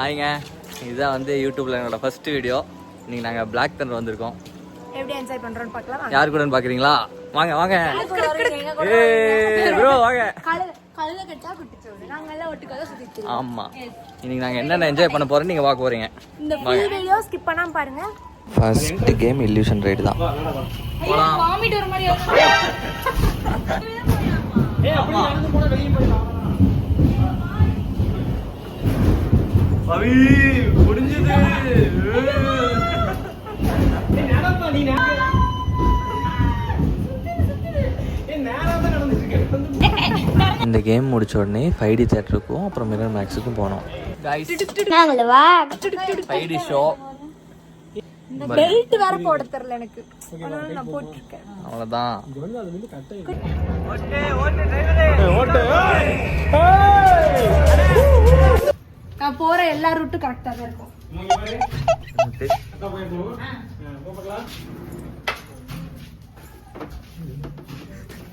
ஹாய்ங்க, இதுதான் வந்து யூடியூப்ல என்னோட ஃபர்ஸ்ட் வீடியோ. இன்னைக்கு நாங்கள் பிளாக் தண்டர் வந்திருக்கோம். எப்படி என்ஜாய் பண்றோம்னு பார்க்கலாம். யார் கூட பார்க்குறீங்களா? வாங்க வாங்க ப்ரோ வாங்க. ஆமா, இன்னைக்கு நாங்கள் என்னென்ன என்ஜாய் பண்ண போறோம் நீங்க பார்க்க போறீங்க. இந்த ஃபுல் வீடியோ ஸ்கிப் பண்ணாம பாருங்க. ஃபர்ஸ்ட் கேம் இல்லூஷன் ரைடு தான். போலாம். வாமிட் வர மாதிரி ஏய் அப்படி நடந்து போனா வெளிய போயிடலாம். அவி முடிஞ்சது. ஏய் நடப்பா நீ நேரா. ஏய் நேரா தான் நடந்துட்டு இருக்க. இந்த கேம் முடிச்ச உடனே 5D தியேட்டருக்கும் அப்புறம் மிரர் மேக்ஸுக்கும் போனோம். गाइस நாங்களே வா 5D ஷோ. இந்த பெல்ட் வேற போட தெரியல எனக்கு. அதனால நான் போட்டுட்டேன். அவ்வளவுதான். ஓகே ஓகே நான் போற எல்லா ரூட்டும் கரெக்ட்டா தான் இருக்கும்.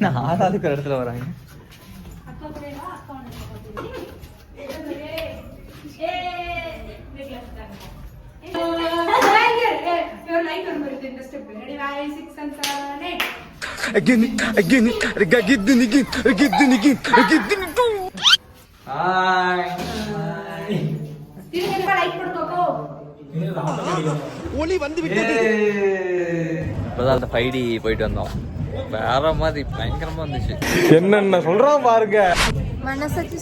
நான் ஆளாளுக்கு ஒரு இடத்துல வராங்க. ஒளி வந்து விட்டது. இப்பதான் அந்த 5D போயிட்டு வந்தோம். வேற மாதிரி பயங்கரமா இருந்துச்சு. என்னென்ன சொல்றான் பாருங்க. மனசாட்சி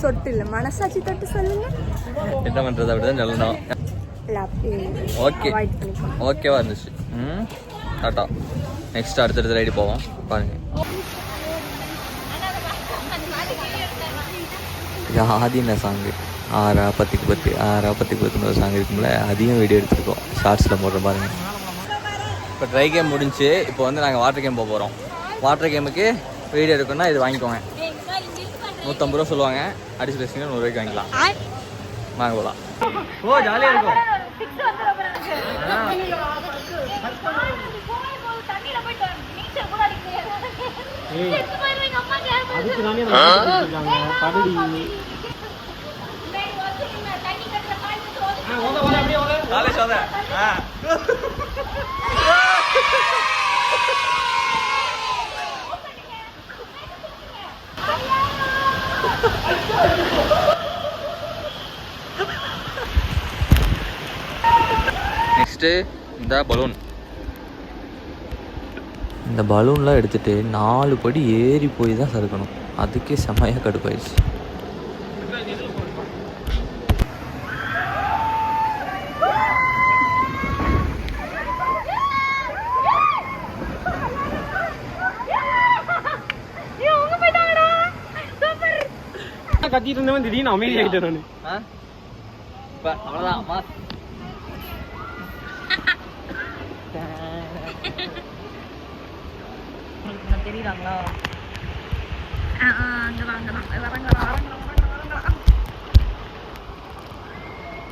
சொட்டு இல்ல, மனசாட்சி தொட்டு சொல்லுங்க. என்ன பண்றது அப்படிதான் சொல்லணும். ஓகே ஓகேவா இருந்துச்சு. டாட்டா. நெக்ஸ்ட் அடுத்தடுத்த ரைடு போவோம் பாருங்க. இது ஆதின சாங்கு. 6:10 ஒரு சாங் இருக்கும்ல, அதையும் வீடியோ எடுத்துருக்கோம். ஷார்ட்ஸில் போடுற பாருங்க. இப்போ ட்ரை கேம் முடிஞ்சு இப்போ வந்து நாங்கள் வாட்டர் கேம் போக போகிறோம். வாட்டர் கேமுக்கு வீடியோ எடுக்கணும்னா இது வாங்கிக்கோங்க. 150 ரூபா சொல்லுவாங்க. அடிச்சு பேசுங்க 100 ரூபாய்க்கு வாங்கிக்கலாம். வாங்க போகலாம். ஓ ஜாலியாக இருக்கும். நெக்ஸ்ட்டு இந்த பலூன். இந்த பலூன்லாம் எடுத்துகிட்டு 4 படி ஏறி போய் தான் சறுக்கணும். அதுக்கே செம்மையாக கடுப்பாயிடுச்சு. கத்திட்டு இருந்தவன் திடீர்னு அமைதி ஆகிட்டேன். அவ்வளோதான். தெரியுறாங்களா?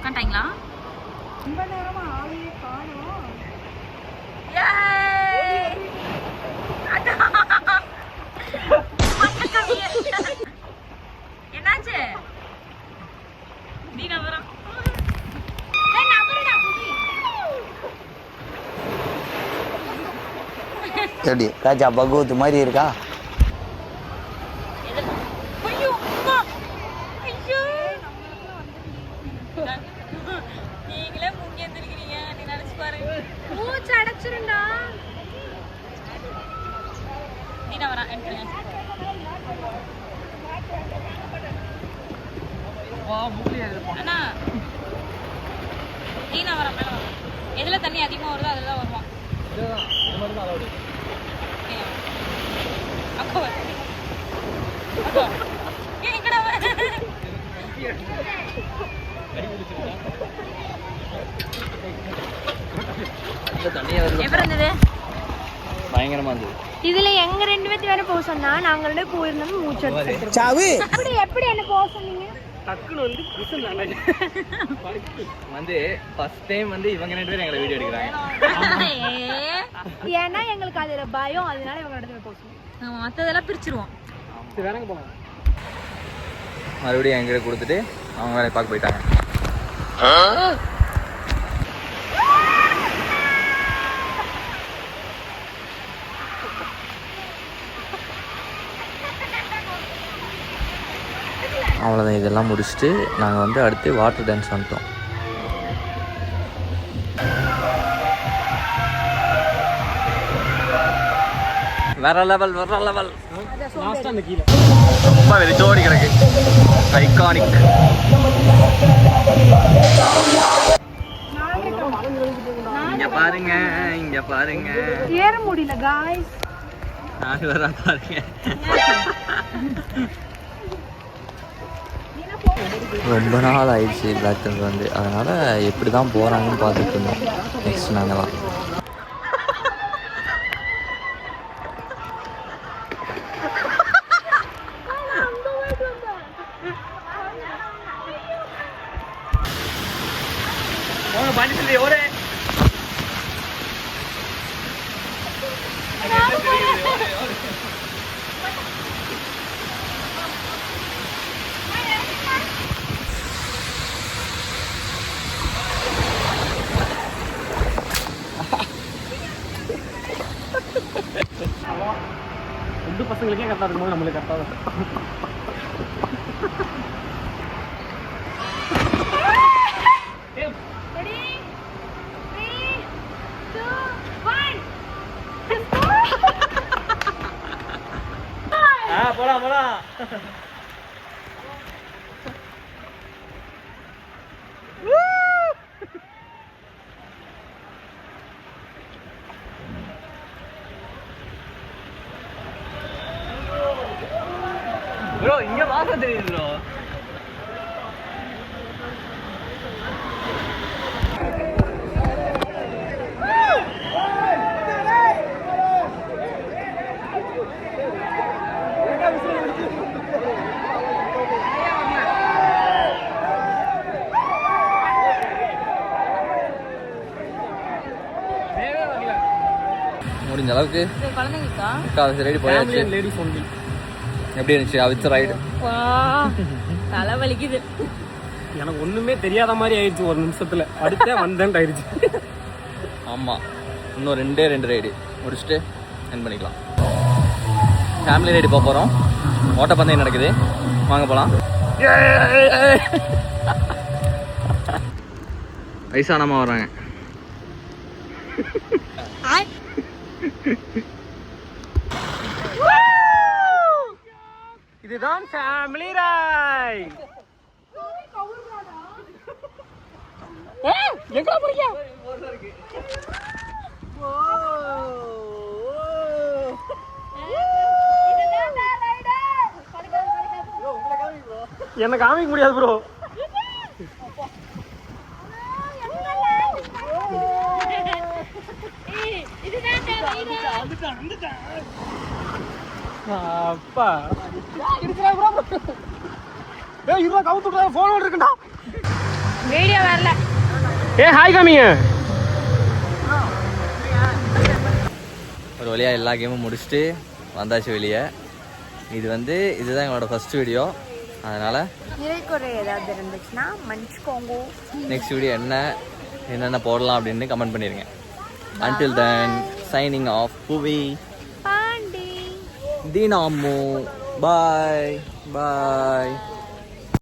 கண்டாங்களா? ரொம்ப நேரமா ஆளையே காணோம். என்னாச்சு? நீ நவரம். எப்படி ராஜா பகவத் மாதிரி இருக்கா? நீங்களே முங்கி எந்திருக்கிறீங்க. நீ நினைச்சு பாருங்க. மூச்சு அடைச்சிருந்தா நீனா வரா எடுத்துங்க. வா மூலியா இருப்பா. அண்ணா நீனா வரா மேல வா. எதுல தண்ணி அதிகமா வருதோ அதுல தான் வருவான். இது மாதிரி தான் அலௌட். அக்கா அக்கா எங்கடா வர? எப்படி இருந்தது? பயங்கரமா இருந்தது. இதுல எங்க 2 பேர்த்து வேற போக சொன்னா நாங்க 2 பேரும் போயிருந்தோம். மூச்சு எடுத்து சாவு எப்படி என்ன போக சொன்னீங்க? டக்குன்னு வந்து குசு நானே வந்து ஃபர்ஸ்ட் டைம் வந்து இவங்க 2 பேரும் எங்களை வீடியோ எடுக்கிறாங்க. ஏன்னா எங்களுக்கு அதுல பயம், அதனால இவங்க 2 பேரும் போக சொன்னோம். ஆமா, மத்ததெல்லாம் பிரிச்சிருவோம். வேறங்க போலாம். மறுபடியும் எங்கிட்ட கொடுத்துட்டு அவங்க வேலையை பார்க்க போயிட்டாங்க. அவ்வளோதான். இதெல்லாம் முடிச்சுட்டு நாங்கள் வந்து அடுத்து வாட்டர் டான்ஸ் வந்துட்டோம். வேற லெவல் லாஸ்டா அந்த கீழே ரொம்ப வெளிச்சோடி கிடக்கு. ஐகானிக். இங்க பாருங்க ஏற முடியல गाइस. நான் வர பாருங்க. ரொம்ப நாள் ஆயிடுச்சு பிளாக் தண்டர் வந்து. அதனால எப்படி தான் போறாங்கன்னு பார்த்துட்டு இருந்தோம். நெக்ஸ்ட் நாங்களாம் ரெண்டு பசங்களுக்கே கரெக்டாக இருக்கும்போது நம்மளுக்கு கரெக்டாக இருக்கும். போலாம் ப்ரோ. இங்க பார்க்க தெரியுது ப்ரோ. முடிஞ்ச அளவுக்கு ரெடி போயாச்சு. Ladies only. எப்படி இருந்துச்சு அவிச்ச ரைடு? தலை வலிக்குது. எனக்கு ஒண்ணுமே தெரியாத மாதிரி ஆயிடுச்சு ஒரு நிமிஷத்துல. அடுத்தே வந்தேன் ஆயிடுச்சு. ஆமாம், இன்னும் ரெண்டு ரைடு முடிச்சுட்டு என் பண்ணிக்கலாம். ஃபேமிலி ரைடு போக போகிறோம். ஓட்டப்பந்தயம் நடக்குது, வாங்க போகலாம். வயசானமா வர்றாங்க. இதுதான் ஃபேமிலி ரைட். எங்க போறீங்க? என்ன காமிக்க முடியாது ப்ரோ. அப்பா போன் இருக்குடா. வீடியோ வரல. ஹாய் காமிங்க. ஒரு வழியாக எல்லா கேமும் முடிச்சுட்டு வந்தாச்சு வெளியே. இதுதான் எங்களோட ஃபர்ஸ்ட் வீடியோ. அதனால் நிறைக்குறை ஏதாவது இருந்துச்சுன்னா மன்னிச்சுக்கோங்க. நெக்ஸ்ட் வீடியோ என்னென்ன போடலாம் அப்படின்னு கமெண்ட் பண்ணிடுங்க. Until then, signing off, Puvi, Pandi, Dinamu, bye.